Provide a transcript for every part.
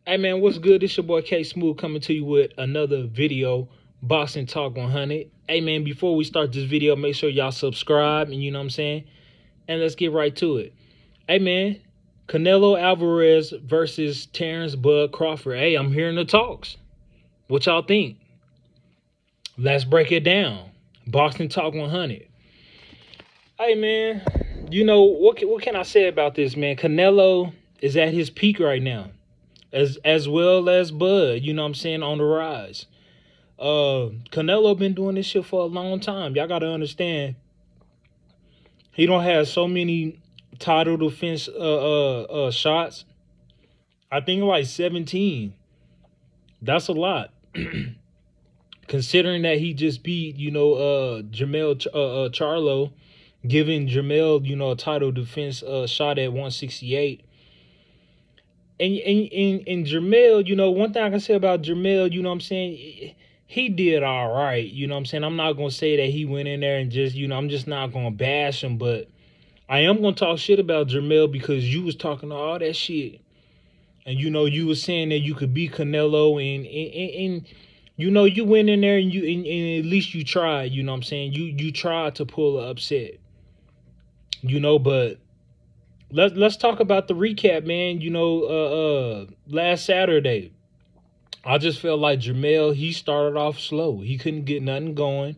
Hey man, what's good? It's your boy K Smooth coming to you with another video, Boxing Talk 100. Hey man, before we start this video, make sure y'all subscribe and you know what I'm saying? And let's get right to it. Hey man, Canelo Alvarez versus Terrence Crawford. Hey, I'm hearing the talks. What y'all think? Let's break it down. Boxing Talk 100. Hey man, you know what can I say about this man? Canelo is at his peak right now. As well as Bud, you know what I'm saying, on the rise. Canelo been doing this shit for a long time. Y'all gotta understand, he don't have so many title defense shots. I think like 17. That's a lot. Considering that he just beat, Jamel Charlo, giving Jamel, a title defense shot at 168. And Jamel, one thing I can say about Jamel, you know what I'm saying, he did all right. You know what I'm saying? I'm not gonna say that he went in there and just, I'm just not gonna bash him, but I am gonna talk shit about Jamel because you was talking all that shit. And you was saying that you could beat Canelo and you went in there and and at least you tried, you know what I'm saying? You tried to pull an upset. But let's talk about the recap, man. Last Saturday, I just felt like Jamel, he started off slow. He couldn't get nothing going.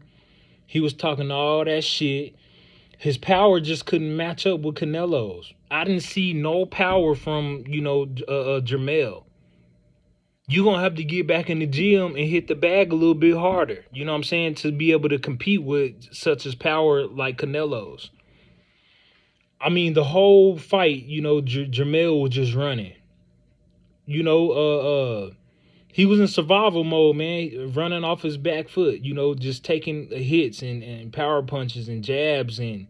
He was talking all that shit. His power just couldn't match up with Canelo's. I didn't see no power from, Jamel. You're going to have to get back in the gym and hit the bag a little bit harder. You know what I'm saying? To be able to compete with such as power like Canelo's. I mean, the whole fight, Jamel was just running. You know, he was in survival mode, man, running off his back foot, just taking hits and power punches and jabs and,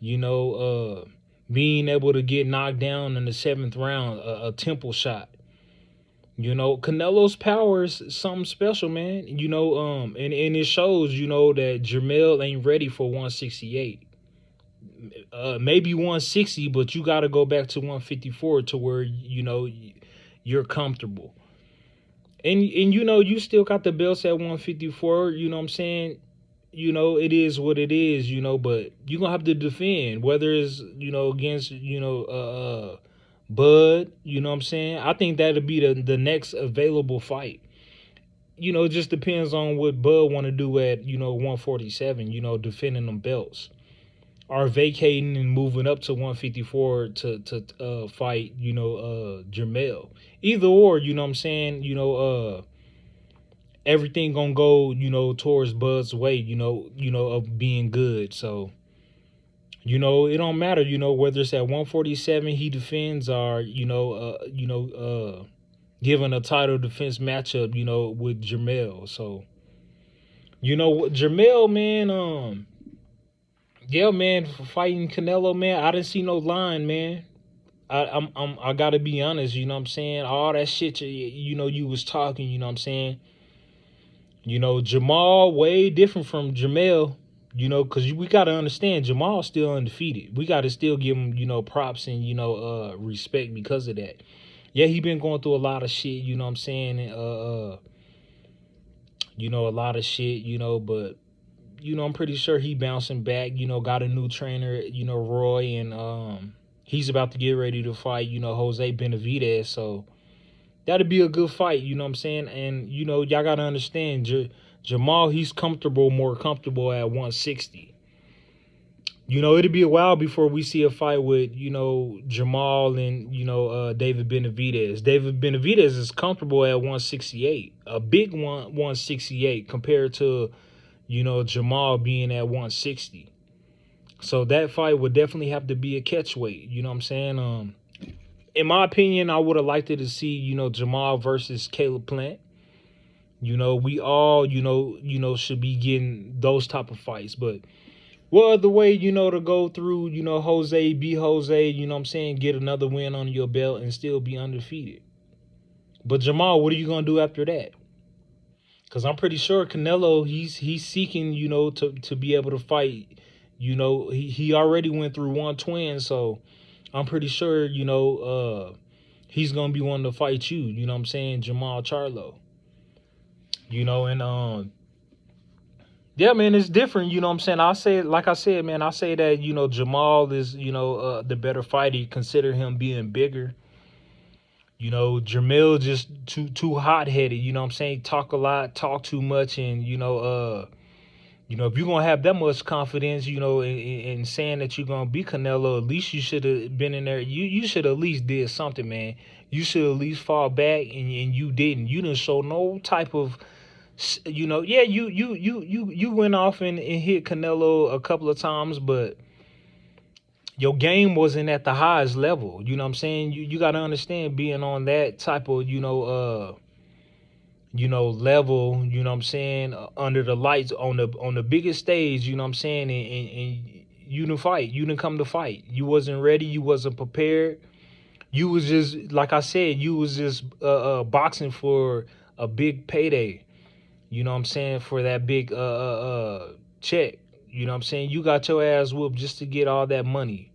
you know, being able to get knocked down in the seventh round, a temple shot. Canelo's power is something special, man. And it shows, that Jamel ain't ready for 168. Maybe 160, but you got to go back to 154 to where, you're comfortable. And you still got the belts at 154, you know what I'm saying? It is what it is, but you're gonna have to defend, whether it's, against, Bud, you know what I'm saying? I think that'll be the next available fight. It just depends on what Bud wanna do at, 147, defending them belts. Or vacating and moving up to 154 to fight, Jamel. Either or, you know what I'm saying? Everything gonna go, towards Bud's way, of being good. So, it don't matter, whether it's at 147 he defends or, given a title defense matchup, with Jamel. So, Jamel, man, yeah, man, for fighting Canelo, man, I didn't see no line, man. I gotta be honest, you know what I'm saying? All that shit you was talking, you know what I'm saying? Jamal way different from Jamel, because we gotta understand Jamal's still undefeated. We gotta still give him, props and respect because of that. Yeah, he been going through a lot of shit, you know what I'm saying? A lot of shit, but I'm pretty sure he bouncing back, got a new trainer, Roy, and he's about to get ready to fight, Jose Benavidez. So that'll be a good fight, you know what I'm saying? And, y'all got to understand, Jamal, he's more comfortable at 160. It'll be a while before we see a fight with, Jamal and, David Benavidez. David Benavidez is comfortable at 168, a big 168 compared to, Jamal being at 160. So that fight would definitely have to be a catch weight. You know what I'm saying? In my opinion, I would have liked it to see, Jamal versus Caleb Plant. We all, should be getting those type of fights. But what other way, to go through, Jose, be Jose, you know what I'm saying, get another win on your belt and still be undefeated. But Jamal, what are you going to do after that? Because I'm pretty sure Canelo, he's seeking, to be able to fight. He already went through 120, so I'm pretty sure, he's gonna be wanting to fight you. You know what I'm saying, Jamal Charlo. And yeah, man, it's different. You know what I'm saying. I say, like I said, man, I say that Jamal is the better fighter. Consider him being bigger. Jamil just too hot headed. You know what I'm saying. Talk a lot, talk too much, and if you're gonna have that much confidence, in saying that you're gonna beat Canelo, at least you should have been in there. You should at least did something, man. You should at least fall back, and you didn't. You didn't show no type of, yeah. You went off and hit Canelo a couple of times, but your game wasn't at the highest level. You know what I'm saying? You got to understand, being on that type of level, you know what I'm saying, under the lights on the biggest stage, you know what I'm saying, and you didn't fight. You didn't come to fight. You wasn't ready. You wasn't prepared. You was just, like I said, you was just boxing for a big payday. You know what I'm saying, for that big check. You know what I'm saying? You got your ass whooped just to get all that money.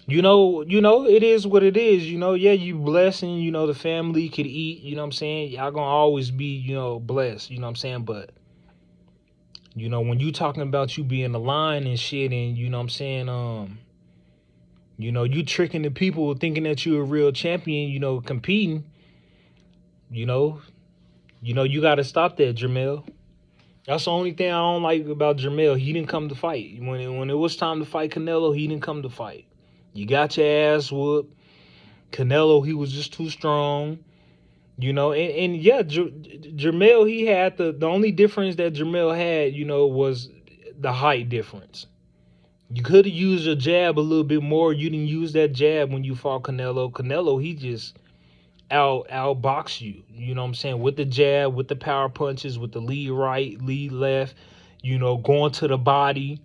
It is what it is. Yeah, you blessed, and the family could eat. You know what I'm saying? Y'all gonna always be, blessed. You know what I'm saying? But when you talking about you being the line and shit, and you know what I'm saying, you tricking the people thinking that you're a real champion. Competing. You know, you got to stop that, Jamel. That's the only thing I don't like about Jamel. He didn't come to fight. When it was time to fight Canelo, he didn't come to fight. You got your ass whooped. Canelo, he was just too strong. And yeah, Jamel, he had the only difference that Jamel had, was the height difference. You could have used your jab a little bit more. You didn't use that jab when you fought Canelo. Canelo, he just outbox you. You know what I'm saying? With the jab, with the power punches, with the lead right, lead left, going to the body.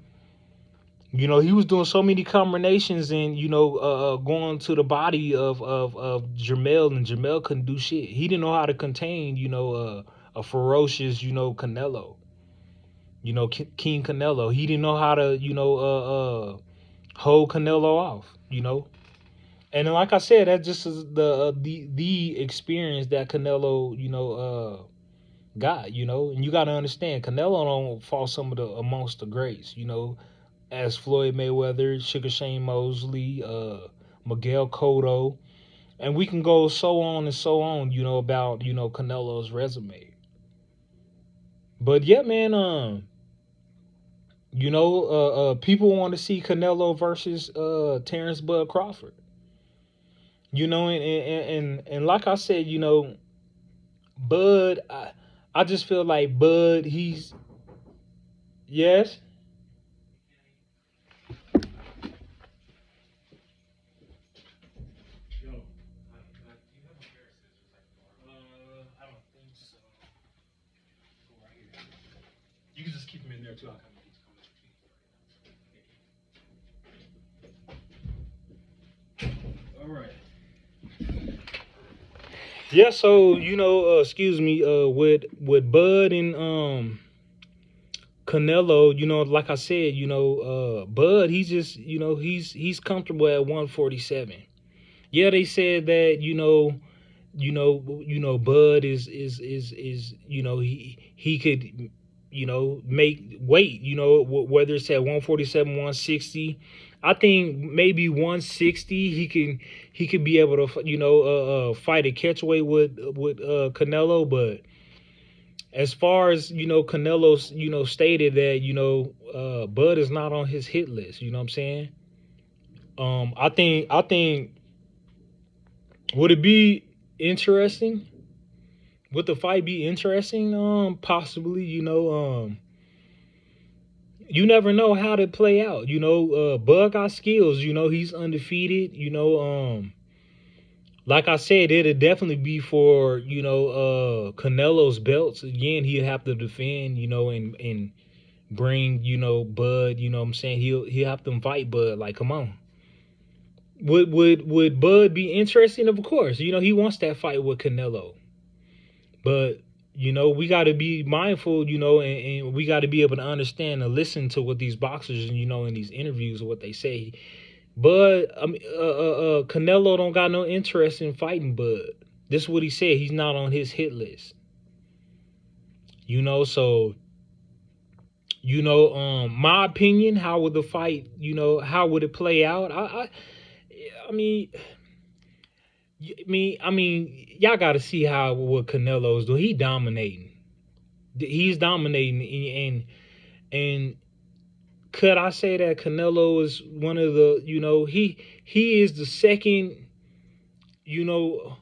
He was doing so many combinations, and going to the body of Jamel, and Jamel couldn't do shit. He didn't know how to contain a ferocious Canelo. King Canelo. He didn't know how to hold Canelo off. And like I said, that just is the experience that Canelo got. And you got to understand, Canelo don't fall some of the amongst the greats. As Floyd Mayweather, Sugar Shane Mosley, Miguel Cotto, and we can go so on and so on, about Canelo's resume. But yeah, man, people want to see Canelo versus Terrence Bud Crawford. And like I said, Bud, I just feel like Bud, he's yes. I don't think so. You can just keep them in there too. I'll come All right. Yeah, so excuse me, with Bud and Canelo, like I said, Bud, he's just, he's comfortable at 147. Yeah, they said that, Bud is he could make weight, whether it's at 147, 160. I think maybe 160 he could be able to fight a catchweight with Canelo. But as far as Canelo's stated that Bud is not on his hit list. You know what I'm saying? I think would it be interesting? Would the fight be interesting? Possibly. You never know how to play out. Bud got skills. He's undefeated. Like I said, it'd definitely be for Canelo's belts. Again, he'd have to defend. And bring Bud. You know what I'm saying? He'll have to fight Bud. Like, come on. Would Bud be interesting? Of course. He wants that fight with Canelo. But we got to be mindful, and we got to be able to understand and listen to what these boxers, in these interviews, what they say. Bud, Canelo don't got no interest in fighting Bud. This is what he said. He's not on his hit list. So my opinion, how would the fight, how would it play out? I mean, y'all got to see how what Canelo's do. He dominating. He's dominating, and could I say that Canelo is one of the, he is the second, you know,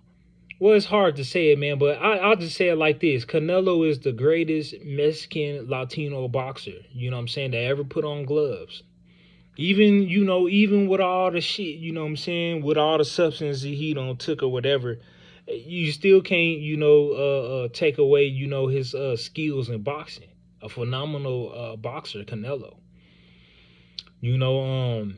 well, it's hard to say it, man, but I'll just say it like this. Canelo is the greatest Mexican Latino boxer, what I'm saying, that ever put on gloves. Even with all the shit, what I'm saying, with all the substance he don't took or whatever, you still can't, take away, his skills in boxing. A phenomenal boxer, Canelo. You know, um,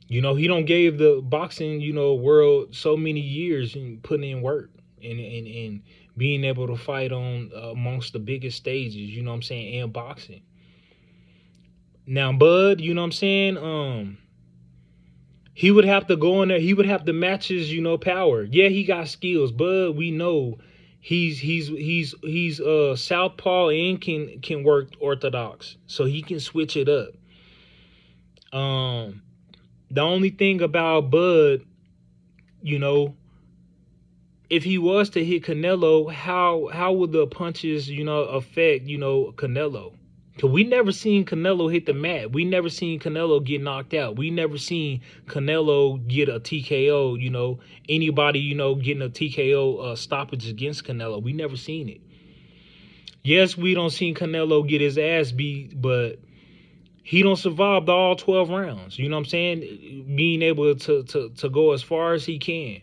he don't gave the boxing, world so many years and putting in work and being able to fight on amongst the biggest stages, what I'm saying, in boxing. Now, Bud, you know what I'm saying? He would have to go in there. He would have to match his, power. Yeah, he got skills, but we know he's southpaw and can work orthodox, so he can switch it up. Um, the only thing about Bud, you know, if he was to hit Canelo, how would the punches, affect, Canelo? Cause we never seen Canelo hit the mat. We never seen Canelo get knocked out. We never seen Canelo get a TKO. Anybody getting a TKO stoppage against Canelo. We never seen it. Yes, we don't seen Canelo get his ass beat, but he don't survive all 12 rounds. You know what I'm saying? Being able to go as far as he can.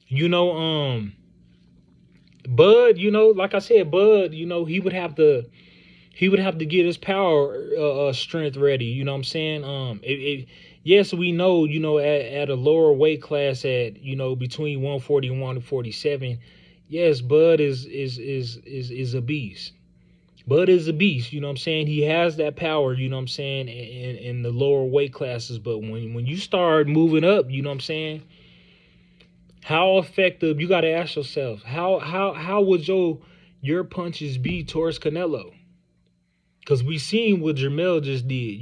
You know, Bud. Like I said, Bud. He would have to get his power strength ready. You know what I'm saying? Yes, we know. At a lower weight class, at between 140 and 147. Yes, Bud is a beast. Bud is a beast. You know what I'm saying? He has that power. You know what I'm saying? In the lower weight classes, but when you start moving up, you know what I'm saying? How effective? You got to ask yourself how would your punches be towards Canelo? Because we seen what Jermell just did,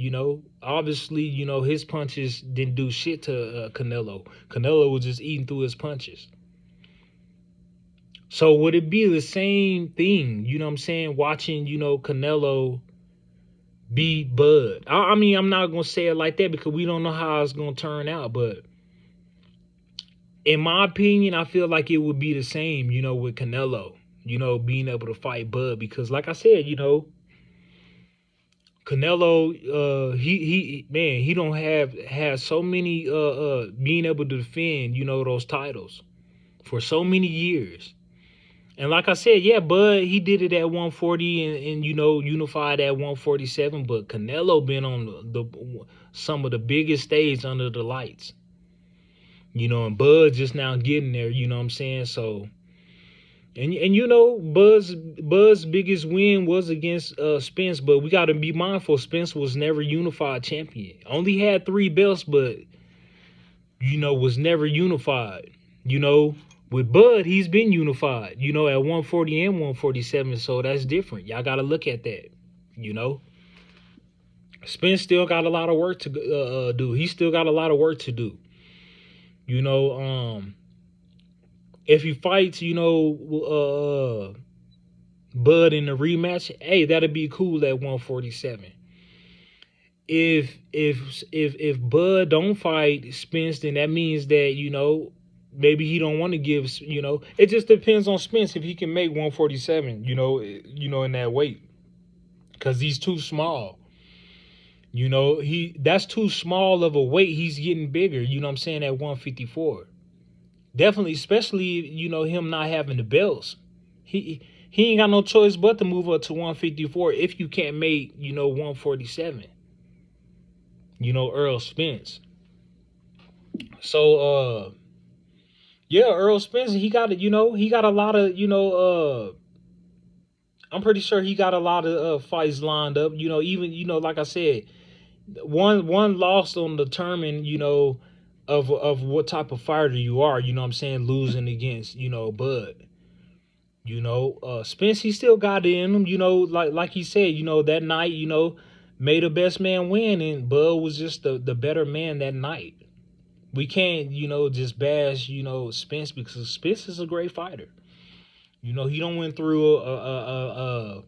Obviously, his punches didn't do shit to Canelo. Canelo was just eating through his punches. So would it be the same thing, you know what I'm saying, watching, Canelo beat Bud? I'm not going to say it like that because we don't know how it's going to turn out. But in my opinion, I feel like it would be the same, with Canelo, being able to fight Bud. Because like I said, Canelo, he don't have so many being able to defend, those titles for so many years. And like I said, yeah, Bud, he did it at 140 and unified at 147. But Canelo been on some of the biggest stage under the lights, and Bud just now getting there. You know what I'm saying? So. And Bud's biggest win was against Spence, but we got to be mindful. Spence was never unified champion. Only had 3 belts, but was never unified. With Bud, he's been unified. At 140 and 147, so that's different. Y'all got to look at that. Spence still got a lot of work to do. He still got a lot of work to do. If he fights, Bud in the rematch, hey, that'd be cool at 147. If Bud don't fight Spence, then that means that maybe he don't want to give. It just depends on Spence if he can make 147. In that weight, because he's too small. That's too small of a weight. He's getting bigger. You know what I'm saying, at 154. Definitely, especially him not having the belts. He ain't got no choice but to move up to 154 if you can't make 147. Earl Spence. So yeah, Earl Spence, he got he got a lot of I'm pretty sure he got a lot of fights lined up. Even like I said, one loss on determine, of what type of fighter you are. You know what I'm saying? Losing against, Bud. Spence, he still got it in him. Like he said, that night, made a best man win, and Bud was just the better man that night. We can't, just bash, Spence, because Spence is a great fighter. He don't went through a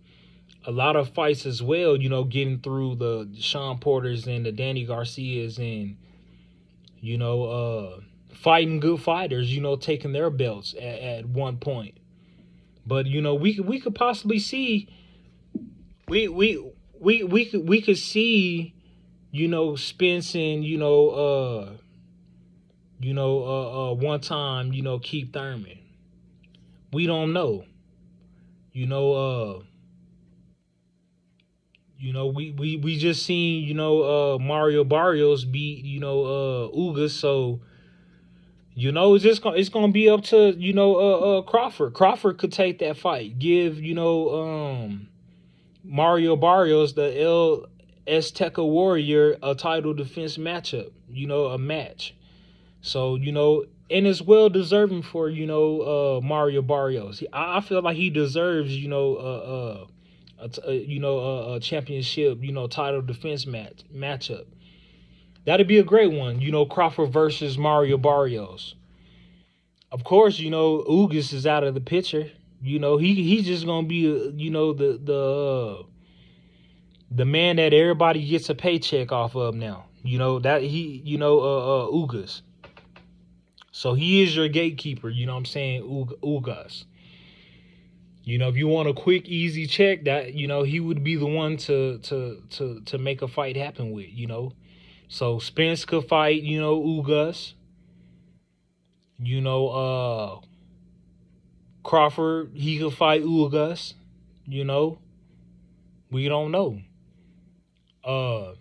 lot of fights as well. Getting through the Sean Porters and the Danny Garcias, and fighting good fighters. Taking their belts at one point. But we could possibly see we we we could see Spence and one time Keith Thurman. We don't know. You know we just seen Mario Barrios beat Ugas, so it's gonna be up to Crawford. Crawford could take that fight, give Mario Barrios, the El Azteca Warrior, a title defense matchup, a match. So, and it's well deserving for, Mario Barrios. I feel like he deserves, a championship, title defense matchup. That'd be a great one, Crawford versus Mario Barrios. Of course, Ugas is out of the picture. He's just gonna be, the man that everybody gets a paycheck off of now. That he, Ugas. So he is your gatekeeper. You know what I'm saying, Ugas. If you want a quick, easy check, that he would be the one to make a fight happen with. So Spence could fight, Ugas. You know, Crawford, he could fight Ugas. We don't know. Uh,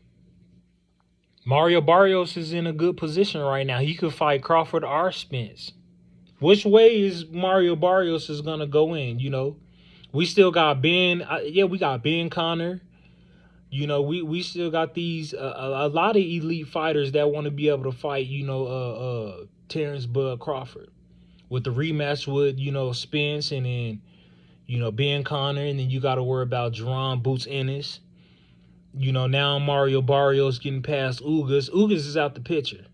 Mario Barrios is in a good position right now. He could fight Crawford or Spence. Which way is Mario Barrios is gonna go in? We still got Ben. We got Ben Connor. We still got these a lot of elite fighters that want to be able to fight. Terrence Bud Crawford with the rematch with Spence, and then Ben Connor, and then you got to worry about Jerron Boots Ennis. Now Mario Barrios getting past Ugas. Ugas is out the picture.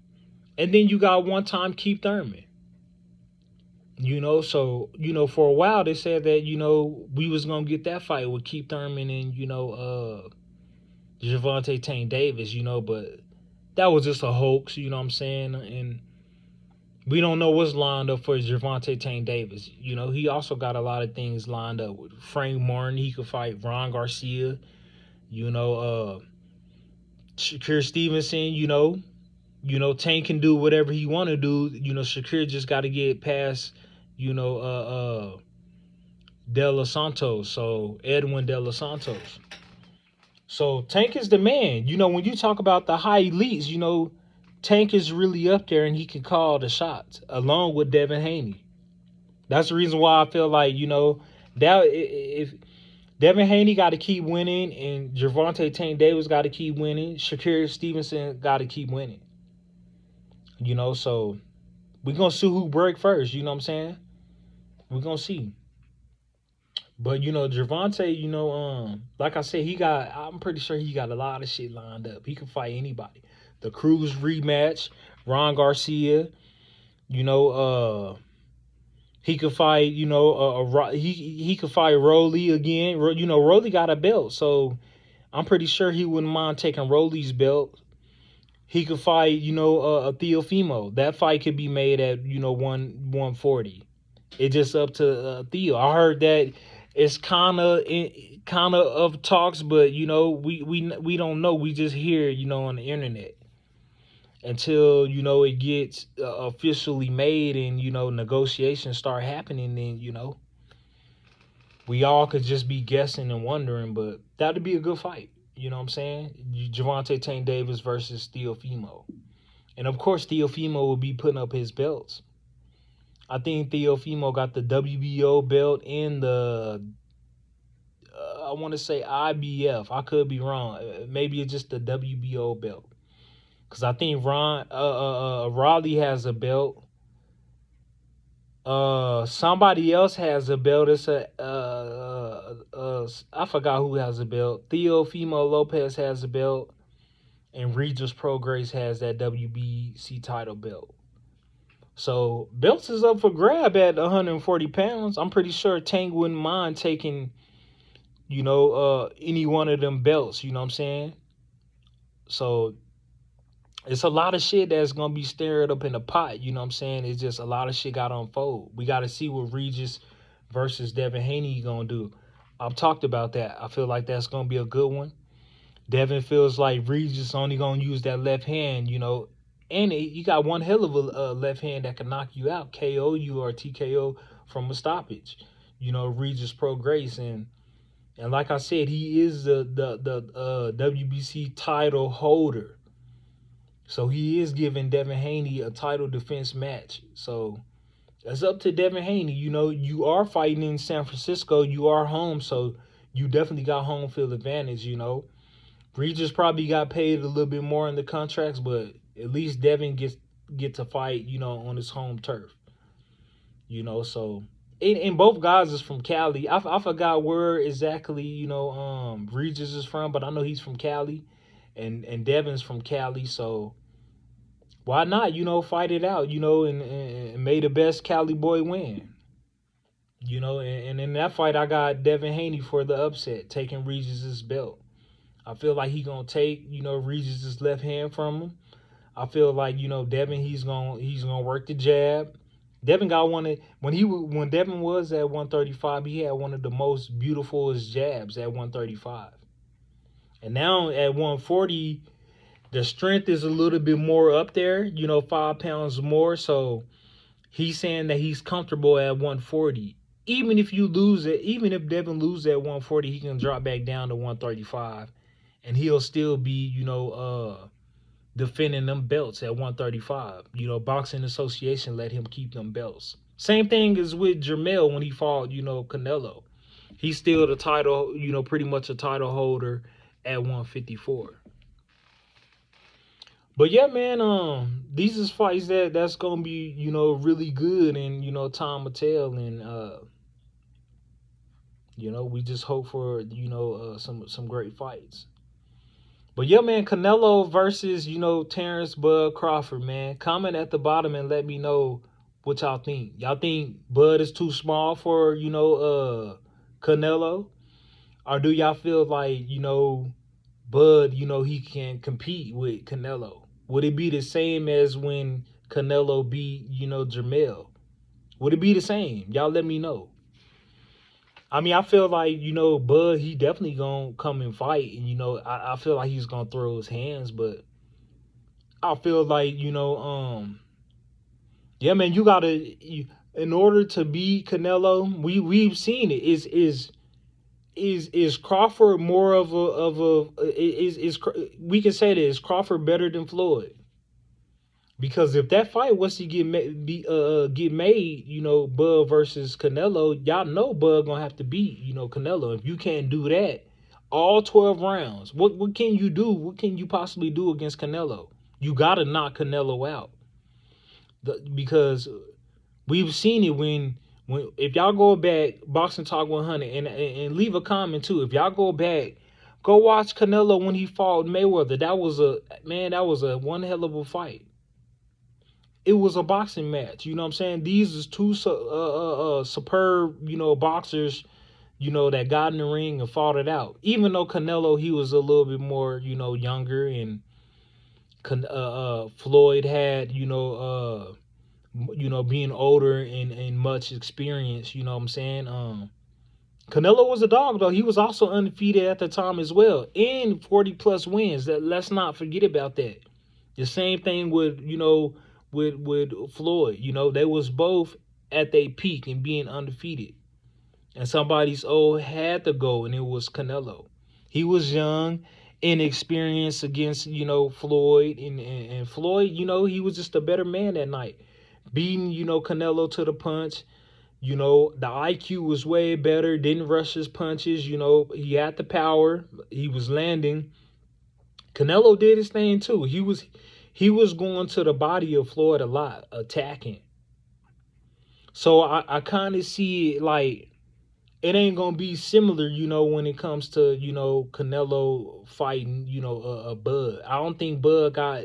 And then you got one time Keith Thurman. So, for a while they said that, we was going to get that fight with Keith Thurman and, Gervonta Tank Davis, but that was just a hoax, you know what I'm saying? And we don't know what's lined up for Gervonta Tank Davis. He also got a lot of things lined up with Frank Martin. He could fight Ron Garcia. Shakur Stevenson, Tank can do whatever he want to do. Shakur just got to get past, De Los Santos. So Edwin De Los Santos. So Tank is the man. When you talk about the high elites, Tank is really up there and he can call the shots along with Devin Haney. That's the reason why I feel like, that if Devin Haney got to keep winning, and Gervonta Tank Davis got to keep winning. Shakur Stevenson got to keep winning. So we're going to see who break first. You know what I'm saying? We're going to see. But, Gervonta, like I said, I'm pretty sure he got a lot of shit lined up. He can fight anybody. The Cruz rematch, Ron Garcia, he could fight, he could fight Rolly again. Rolly got a belt, so I'm pretty sure he wouldn't mind taking Rolly's belt. He could fight, a Teofimo. That fight could be made at, 140. It's just up to Theo. I heard that it's kind of talks, but we don't know. We just hear on the internet until it gets officially made and negotiations start happening. Then we all could just be guessing and wondering, but that'd be a good fight. You know what I'm saying? Gervonta Tank Davis versus Teofimo, and of course Teofimo will be putting up his belts. I think Teofimo got the WBO belt and the I want to say IBF. I could be wrong. Maybe it's just the WBO belt. Because I think Raleigh has a belt. Somebody else has a belt. It's I forgot who has a belt. Theo Fimo Lopez has a belt, and Regis Prograis has that WBC title belt. So belts is up for grab at 140 pounds. I'm pretty sure Tank wouldn't mind taking, any one of them belts. You know what I'm saying? So it's a lot of shit that's gonna be stirred up in the pot. You know what I'm saying? It's just a lot of shit got to unfold. We got to see what Regis versus Devin Haney gonna do. I've talked about that. I feel like that's gonna be a good one. Devin feels like Regis only gonna use that left hand, and you got one hell of a left hand that can knock you out, KO you or TKO from a stoppage. Regis Pro Grace, and like I said, he is the WBC title holder. So he is giving Devin Haney a title defense match. So it's up to Devin Haney. You are fighting in San Francisco. You are home, so you definitely got home field advantage. Regis probably got paid a little bit more in the contracts, but at least Devin get to fight, on his home turf. So and both guys is from Cali. I forgot where exactly, Regis is from, but I know he's from Cali, and Devin's from Cali, so why not, fight it out, and may the best Cali boy win. And in that fight, I got Devin Haney for the upset, taking Regis's belt. I feel like he gonna take, Regis's left hand from him. I feel like, Devin, he's gonna work the jab. Devin got when Devin was at 135, he had one of the most beautifulest jabs at 135. And now at 140, the strength is a little bit more up there, 5 pounds more. So he's saying that he's comfortable at 140. Even if Devin loses at 140, he can drop back down to 135, and he'll still be, defending them belts at 135. Boxing Association let him keep them belts. Same thing as with Jermell when he fought, Canelo. He's still the title, pretty much a title holder at 154. But yeah, man, these is fights that's gonna be, really good, and time will tell, and we just hope for some great fights. But yeah, man, Canelo versus, Terrence Bud Crawford, man. Comment at the bottom and let me know what y'all think. Y'all think Bud is too small for, Canelo? Or do y'all feel like, Bud, he can compete with Canelo? Would it be the same as when Canelo beat, Jermell? Would it be the same? Y'all let me know. I mean, I feel like, Bud, he definitely gonna come and fight. And, I feel like he's gonna throw his hands, but I feel like, yeah, man, in order to beat Canelo, we've seen it. Is Crawford more of is we can say that, is Crawford better than Floyd? Because if that fight was to get made, Bud versus Canelo, y'all know Bud gonna have to beat, Canelo. If you can't do that, all 12 rounds, what can you do? What can you possibly do against Canelo? You gotta knock Canelo out. Because we've seen it when if y'all go back, Boxing Talk 100, and leave a comment too. If y'all go back, go watch Canelo when he fought Mayweather. That was a one hell of a fight. It was a boxing match. You know what I'm saying? These is two superb, boxers, that got in the ring and fought it out. Even though Canelo, he was a little bit more, younger, and Floyd had, being older and much experience. You know what I'm saying? Canelo was a dog, though. He was also undefeated at the time as well, and 40 plus wins. Let's not forget about that. The same thing with with Floyd. They was both at their peak and being undefeated. And somebody's old had to go, and it was Canelo. He was young, inexperienced against, Floyd. And Floyd, he was just a better man that night. Beating, Canelo to the punch, You know, the IQ was way better, didn't rush his punches. You know, he had the power, he was landing. Canelo did his thing too. He was going to the body of Floyd a lot, attacking. So I kind of see it like it ain't gonna be similar, when it comes to Canelo fighting, a Bud. I don't think Bud got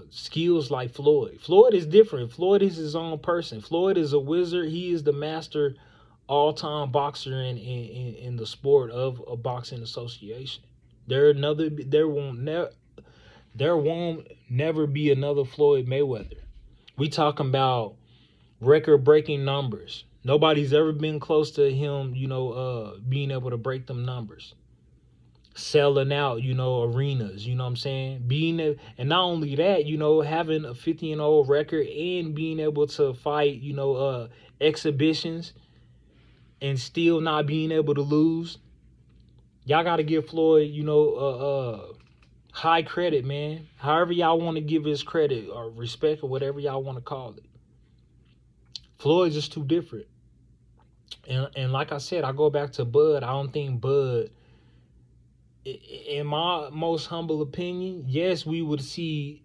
skills like Floyd. Floyd is different. Floyd is his own person. Floyd is a wizard. He is the master all-time boxer in the sport of a boxing association. There won't never be another Floyd Mayweather. We talking about record-breaking numbers. Nobody's ever been close to him, being able to break them numbers. Selling out, arenas, you know what I'm saying? And not only that, having a 50-0 record and being able to fight, exhibitions and still not being able to lose. Y'all got to give Floyd, high credit, man. However y'all want to give his credit or respect or whatever y'all want to call it. Floyd's just too different. And like I said, I go back to Bud. I don't think Bud, in my most humble opinion, yes, we would see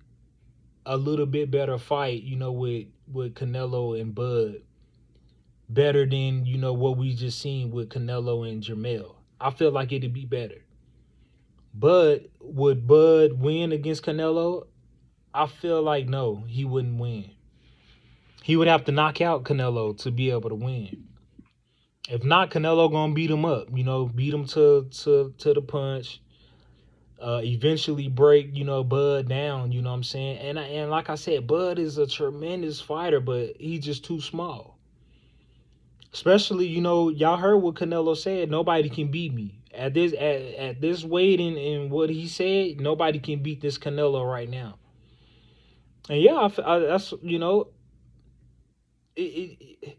a little bit better fight, with Canelo and Bud. Better than, what we just seen with Canelo and Jermell. I feel like it'd be better. But would Bud win against Canelo? I feel like no, he wouldn't win. He would have to knock out Canelo to be able to win. If not, Canelo gonna beat him up. Beat him to the punch. Eventually break Bud down. You know what I'm saying? And like I said, Bud is a tremendous fighter, but he's just too small. Especially, y'all heard what Canelo said. Nobody can beat me at this weight and what he said. Nobody can beat this Canelo right now. And yeah, that's it, it.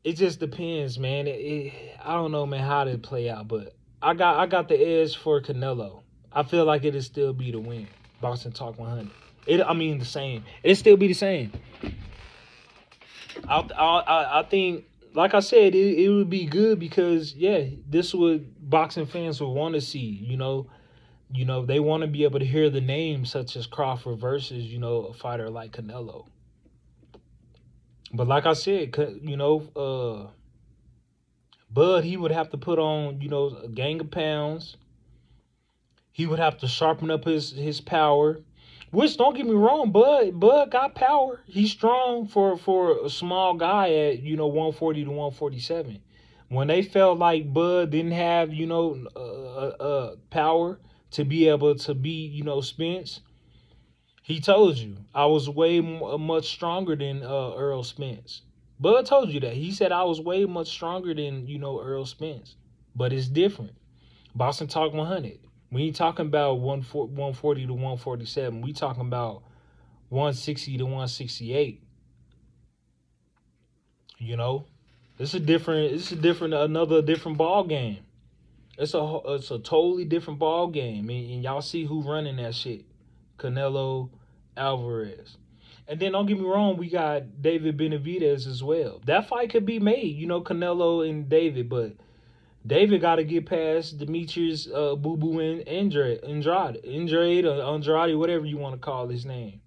It just depends, man. I don't know, man, how to play out, but I got the edge for Canelo. I feel like it'll still be the win. Boxing Talk 100. I mean the same. It'll still be the same. I think, like I said, it would be good because yeah, this is what boxing fans would want to see. They want to be able to hear the names such as Crawford versus a fighter like Canelo. But like I said, Bud, he would have to put on a gang of pounds. He would have to sharpen up his power. Which, don't get me wrong, Bud got power. He's strong for a small guy at 140 to 147. When they felt like Bud didn't have power to be able to beat Spence, he told you I was way much stronger than Earl Spence. Bud told you that. He said I was way much stronger than Earl Spence. But it's different. Boston Talk 100. We ain't talking about 140 to 147. We talking about 160 to 168. Another different ball game. It's a totally different ball game, and y'all see who running that shit. Canelo, Alvarez. And then don't get me wrong, we got David Benavidez as well. That fight could be made, Canelo and David, but David got to get past Demetrius Boo Boo and Andrade, whatever you want to call his name.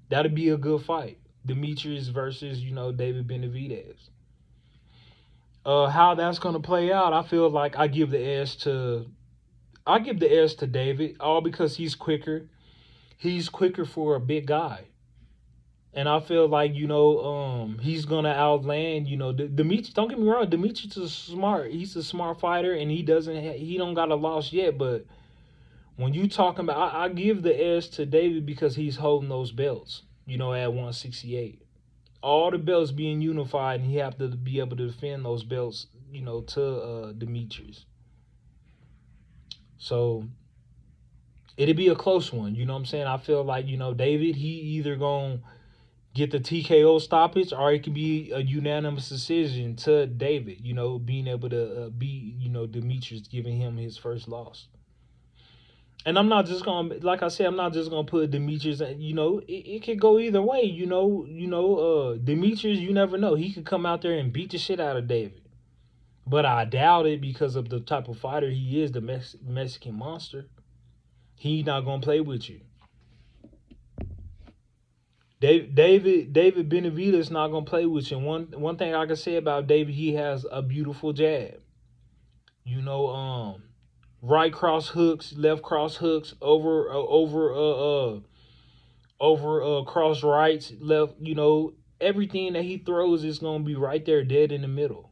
That'd be a good fight. Demetrius versus David Benavidez. How that's gonna play out, I feel like I give the edge to David, all because he's quicker. He's quicker for a big guy. And I feel like he's gonna outland Demetrius. Don't get me wrong, Demetrius is smart. He's a smart fighter, and he don't got a loss yet. But when you talking about, I give the edge to David because he's holding those belts. At 168, all the belts being unified, and he have to be able to defend those belts. To Demetrius. So it'd be a close one. You know what I'm saying? I feel like David. He either gonna get the TKO stoppage, or it could be a unanimous decision to David, being able to beat, Demetrius, giving him his first loss. And I'm not just gonna, like I said, I'm not just gonna put Demetrius. It could go either way. Demetrius, you never know. He could come out there and beat the shit out of David. But I doubt it because of the type of fighter he is, the Mexican monster. He not gonna play with you. David Benavidez not gonna play with you. One thing I can say about David, he has a beautiful jab. You know, right cross hooks, left cross hooks, over cross rights, left. Everything that he throws is gonna be right there, dead in the middle.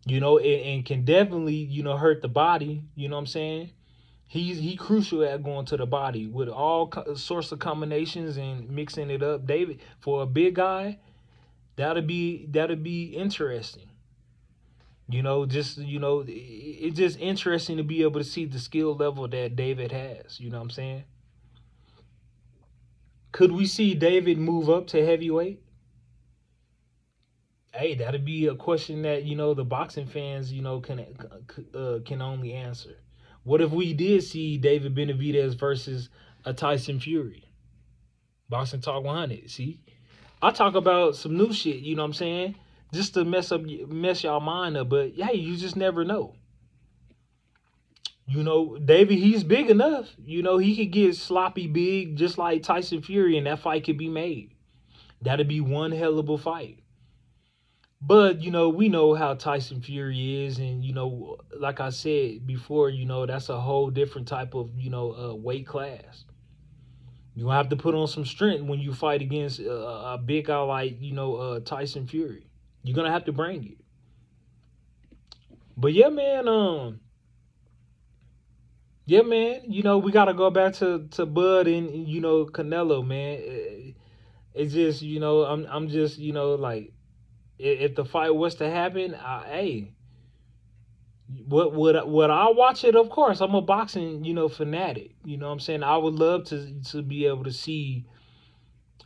And can definitely hurt the body. You know what I'm saying? He crucial at going to the body with all sorts of combinations and mixing it up. David, for a big guy, that'll be interesting. It's just interesting to be able to see the skill level that David has. You know what I'm saying? Could we see David move up to heavyweight? Hey, that'd be a question that the boxing fans can only answer. What if we did see David Benavidez versus a Tyson Fury? Boxing Talk 100. See, I talk about some new shit. You know what I'm saying? Just to mess y'all mind up. But hey, you just never know. David, he's big enough. He could get sloppy big, just like Tyson Fury, and that fight could be made. That'd be one hell of a fight. But we know how Tyson Fury is, and like I said before, that's a whole different type of weight class. You have to put on some strength when you fight against a big guy like Tyson Fury. You're gonna have to bring it. But yeah, man. We gotta go back to Bud and Canelo, man. It's just I'm just like if the fight was to happen, hey, would I watch it? Of course, I'm a boxing fanatic. You know what I'm saying? I would love to be able to see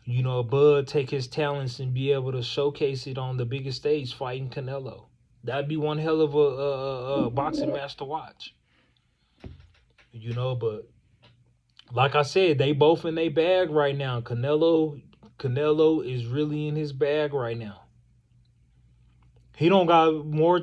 Bud take his talents and be able to showcase it on the biggest stage fighting Canelo. That'd be one hell of a boxing match to watch. But like I said, they both in their bag right now. Canelo is really in his bag right now. He don't got more